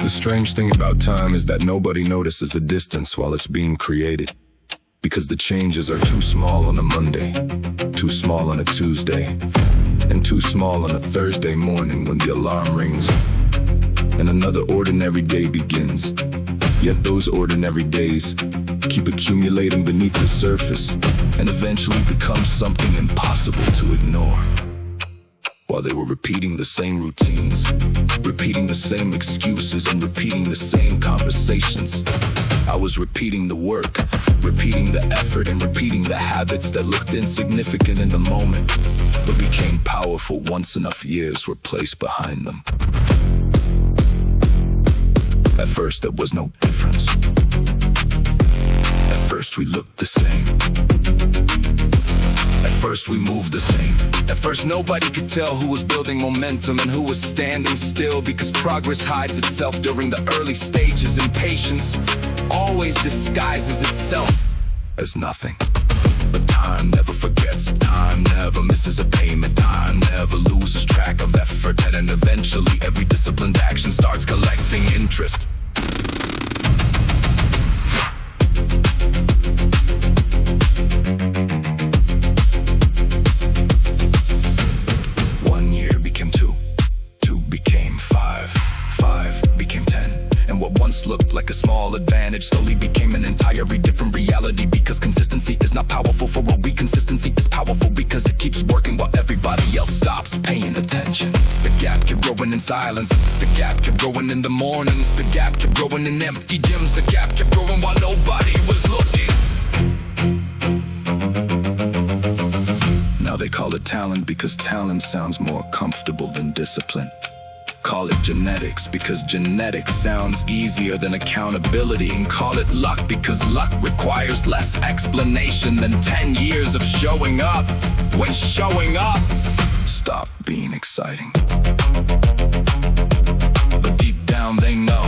The strange thing about time is that nobody notices the distance while it's being created. Because the changes are too small on a Monday, too small on a Tuesday, and too small on a Thursday morning when the alarm rings and another ordinary day begins. Yet those ordinary days keep accumulating beneath the surface and eventually become something impossible to ignore. While they were repeating the same routines, repeating the same excuses, and repeating the same conversations, I was repeating the work, repeating the effort, and repeating the habits that looked insignificant in the moment, but became powerful once enough years were placed behind them. At first there was no difference. At first we looked the same. At first we moved the same. At first nobody could tell who was building momentum and who was standing still, because progress hides itself during the early stages, and patience always disguises itself as nothing. But time never forgets, time never misses a payment, time never loses track of effort, and eventually every disciplined action starts collecting interest. What once looked like a small advantage slowly became an entirely different reality, because consistency is not powerful for a week. Consistency is powerful because it keeps working while everybody else stops paying attention. The gap kept growing in silence. The gap kept growing in the mornings. The gap kept growing in empty gyms. The gap kept growing while nobody was looking. Now they call it talent because talent sounds more comfortable than discipline. Call it genetics because genetics sounds easier than accountability, and call it luck because luck requires less explanation than 10 years of showing up, when showing up stopped being exciting. But deep down they know,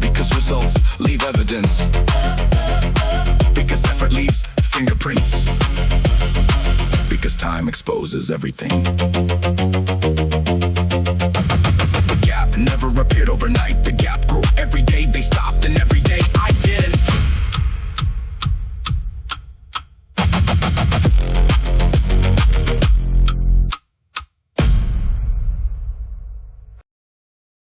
because results leave evidence, because effort leaves fingerprints, because time exposes everything.